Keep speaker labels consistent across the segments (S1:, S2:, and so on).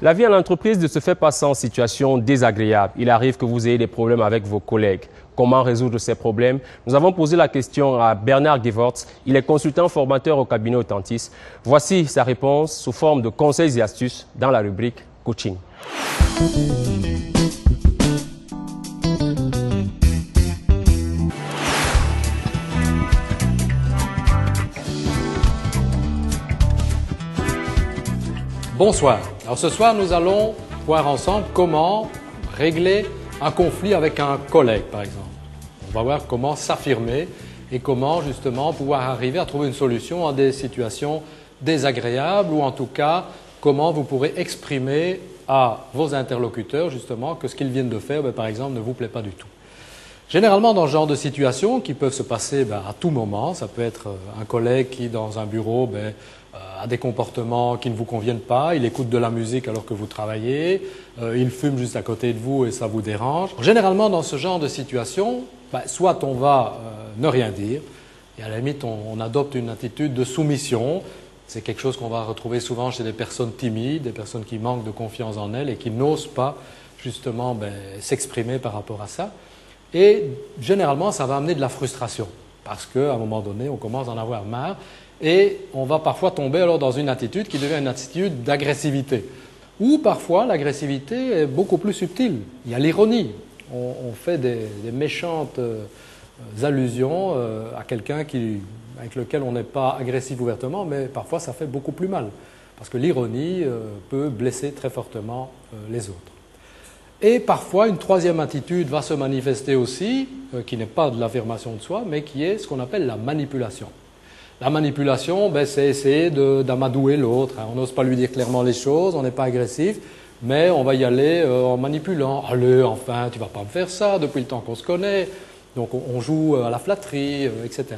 S1: La vie à l'entreprise ne se fait pas sans situation désagréable. Il arrive que vous ayez des problèmes avec vos collègues. Comment résoudre ces problèmes? Nous avons posé la question à Bernard Gevorts. Il est consultant formateur au cabinet Authentice. Voici sa réponse sous forme de conseils et astuces dans la rubrique Coaching.
S2: Bonsoir. Alors ce soir, nous allons voir ensemble comment régler un conflit avec un collègue, par exemple. On va voir comment s'affirmer et comment justement pouvoir arriver à trouver une solution à des situations désagréables ou en tout cas comment vous pourrez exprimer à vos interlocuteurs justement que ce qu'ils viennent de faire, par exemple, ne vous plaît pas du tout. Généralement, dans ce genre de situations qui peuvent se passer à tout moment, ça peut être un collègue qui, dans un bureau, a des comportements qui ne vous conviennent pas, il écoute de la musique alors que vous travaillez, il fume juste à côté de vous et ça vous dérange. Généralement, dans ce genre de situation, soit on va ne rien dire, et à la limite, on adopte une attitude de soumission. C'est quelque chose qu'on va retrouver souvent chez des personnes timides, des personnes qui manquent de confiance en elles et qui n'osent pas justement s'exprimer par rapport à ça. Et généralement, ça va amener de la frustration parce qu'à un moment donné, on commence à en avoir marre et on va parfois tomber alors dans une attitude qui devient une attitude d'agressivité. Ou parfois, l'agressivité est beaucoup plus subtile. Il y a l'ironie. On fait des méchantes allusions à quelqu'un avec lequel on n'est pas agressif ouvertement, mais parfois ça fait beaucoup plus mal. Parce que l'ironie peut blesser très fortement les autres. Et parfois, une troisième attitude va se manifester aussi, qui n'est pas de l'affirmation de soi, mais qui est ce qu'on appelle la manipulation. La manipulation, c'est essayer d'amadouer l'autre. On n'ose pas lui dire clairement les choses, on n'est pas agressif, mais on va y aller en manipulant. « Allez, enfin, tu ne vas pas me faire ça depuis le temps qu'on se connaît. » Donc on joue à la flatterie, etc.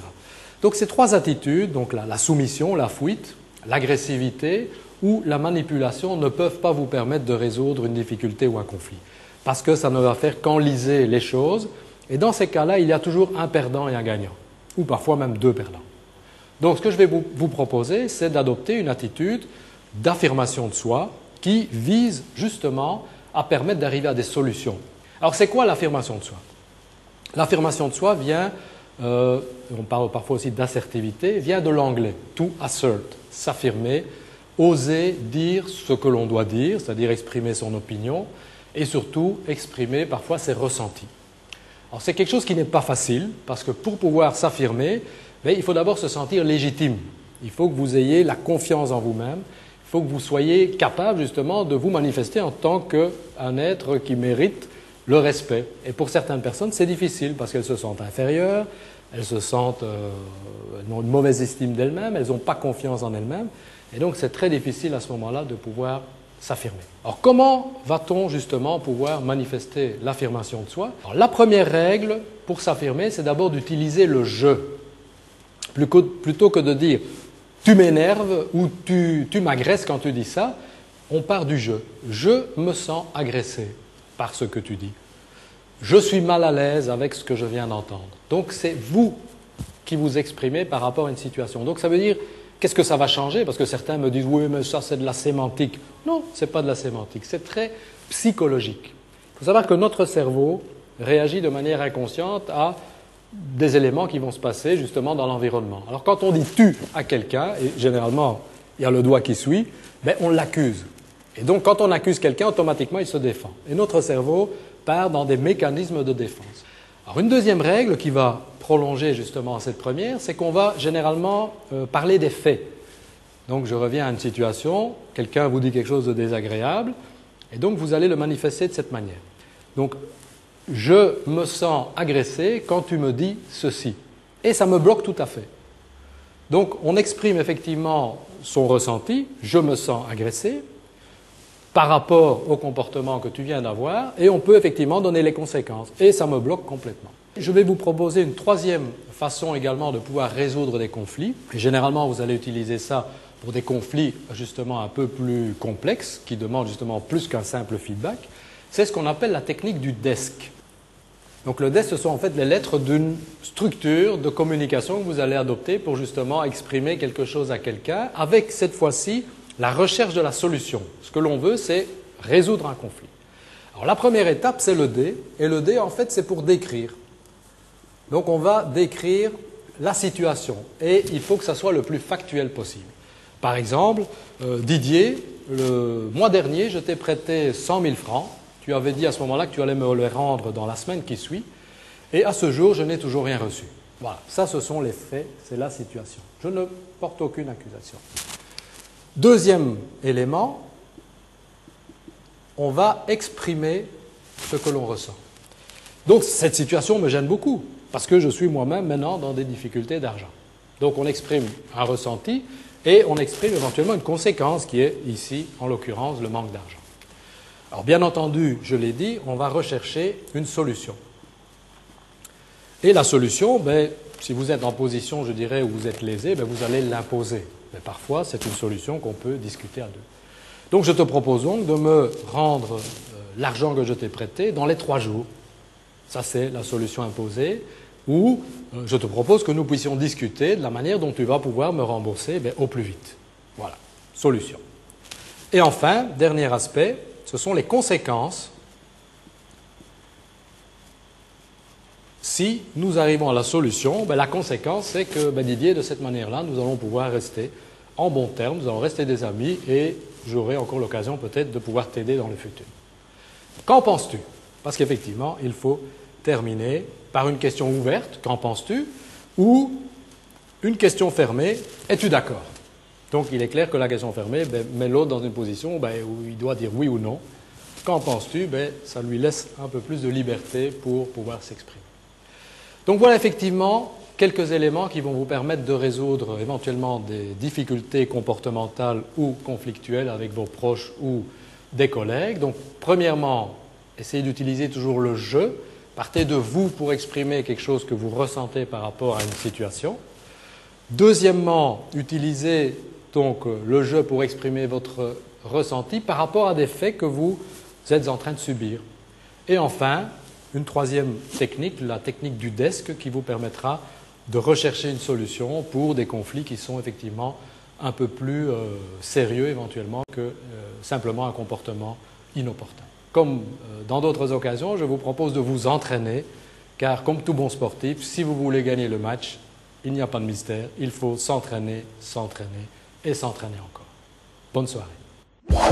S2: Donc ces trois attitudes, donc la soumission, la fuite, l'agressivité ou la manipulation ne peuvent pas vous permettre de résoudre une difficulté ou un conflit. Parce que ça ne va faire qu'enliser les choses. Et dans ces cas-là, il y a toujours un perdant et un gagnant. Ou parfois même deux perdants. Donc ce que je vais vous proposer, c'est d'adopter une attitude d'affirmation de soi qui vise justement à permettre d'arriver à des solutions. Alors c'est quoi l'affirmation de soi? L'affirmation de soi vient, on parle parfois aussi d'assertivité, vient de l'anglais. To assert, s'affirmer, oser dire ce que l'on doit dire, c'est-à-dire exprimer son opinion et surtout exprimer parfois ses ressentis. Alors c'est quelque chose qui n'est pas facile parce que pour pouvoir s'affirmer, il faut d'abord se sentir légitime. Il faut que vous ayez la confiance en vous-même. Il faut que vous soyez capable justement de vous manifester en tant qu'un être qui mérite le respect. Et pour certaines personnes, c'est difficile parce qu'elles se sentent inférieures, elles se sentent, elles ont une mauvaise estime d'elles-mêmes, elles n'ont pas confiance en elles-mêmes. Et donc c'est très difficile à ce moment-là de pouvoir s'affirmer. Alors comment va-t-on justement pouvoir manifester l'affirmation de soi? Alors, la première règle pour s'affirmer, c'est d'abord d'utiliser le « je ». Plutôt que de dire « tu m'énerves » ou « tu m'agresses quand tu dis ça », on part du « je ». « Je me sens agressé par ce que tu dis. Je suis mal à l'aise avec ce que je viens d'entendre. » Donc c'est vous qui vous exprimez par rapport à une situation. Donc ça veut dire, qu'est-ce que ça va changer? Parce que certains me disent « oui, mais ça c'est de la sémantique ». Non, ce n'est pas de la sémantique, c'est très psychologique. Il faut savoir que notre cerveau réagit de manière inconsciente à des éléments qui vont se passer justement dans l'environnement. Alors quand on dit « tu » à quelqu'un, et généralement il y a le doigt qui suit, on l'accuse. Et donc quand on accuse quelqu'un, automatiquement il se défend. Et notre cerveau part dans des mécanismes de défense. Alors une deuxième règle qui va prolonger justement cette première, c'est qu'on va généralement parler des faits. Donc je reviens à une situation, quelqu'un vous dit quelque chose de désagréable, et donc vous allez le manifester de cette manière. Donc je me sens agressé quand tu me dis ceci. Et ça me bloque tout à fait. Donc on exprime effectivement son ressenti, je me sens agressé, par rapport au comportement que tu viens d'avoir, et on peut effectivement donner les conséquences. Et ça me bloque complètement. Je vais vous proposer une troisième façon également de pouvoir résoudre des conflits. Et généralement, vous allez utiliser ça pour des conflits justement un peu plus complexes, qui demandent justement plus qu'un simple feedback. C'est ce qu'on appelle la technique du desk. Donc le desk, ce sont en fait les lettres d'une structure de communication que vous allez adopter pour justement exprimer quelque chose à quelqu'un, avec cette fois-ci la recherche de la solution. Ce que l'on veut, c'est résoudre un conflit. Alors la première étape, c'est le D, et le D, en fait, c'est pour décrire. Donc on va décrire la situation, et il faut que ça soit le plus factuel possible. Par exemple, Didier, le mois dernier, je t'ai prêté 100 000 francs. Tu avais dit à ce moment-là que tu allais me les rendre dans la semaine qui suit, et à ce jour, je n'ai toujours rien reçu. Voilà, ça, ce sont les faits, c'est la situation. Je ne porte aucune accusation. Deuxième élément, on va exprimer ce que l'on ressent. Donc cette situation me gêne beaucoup, parce que je suis moi-même maintenant dans des difficultés d'argent. Donc on exprime un ressenti et on exprime éventuellement une conséquence qui est ici, en l'occurrence, le manque d'argent. Alors bien entendu, je l'ai dit, on va rechercher une solution. Et la solution, si vous êtes en position, je dirais, où vous êtes lésé, vous allez l'imposer. Mais parfois, c'est une solution qu'on peut discuter à deux. Donc je te propose donc de me rendre l'argent que je t'ai prêté dans les 3 jours. Ça, c'est la solution imposée. Ou je te propose que nous puissions discuter de la manière dont tu vas pouvoir me rembourser au plus vite. Voilà, solution. Et enfin, dernier aspect, ce sont les conséquences si nous arrivons à la solution. La conséquence, c'est que Didier, de cette manière-là, nous allons pouvoir rester en bons termes, nous allons rester des amis et j'aurai encore l'occasion peut-être de pouvoir t'aider dans le futur. Qu'en penses-tu? Parce qu'effectivement, il faut terminer par une question ouverte, qu'en penses-tu? Ou une question fermée, es-tu d'accord? Donc il est clair que la question fermée met l'autre dans une position où il doit dire oui ou non. Qu'en penses-tu? Ça lui laisse un peu plus de liberté pour pouvoir s'exprimer. Donc voilà effectivement quelques éléments qui vont vous permettre de résoudre éventuellement des difficultés comportementales ou conflictuelles avec vos proches ou des collègues. Donc premièrement, essayez d'utiliser toujours le « je ». Partez de vous pour exprimer quelque chose que vous ressentez par rapport à une situation. Deuxièmement, utilisez donc le « je » pour exprimer votre ressenti par rapport à des faits que vous êtes en train de subir. Et enfin, une troisième technique, la technique du desk, qui vous permettra de rechercher une solution pour des conflits qui sont effectivement un peu plus sérieux éventuellement que simplement un comportement inopportun. Comme dans d'autres occasions, je vous propose de vous entraîner, car comme tout bon sportif, si vous voulez gagner le match, il n'y a pas de mystère, il faut s'entraîner, s'entraîner et s'entraîner encore. Bonne soirée.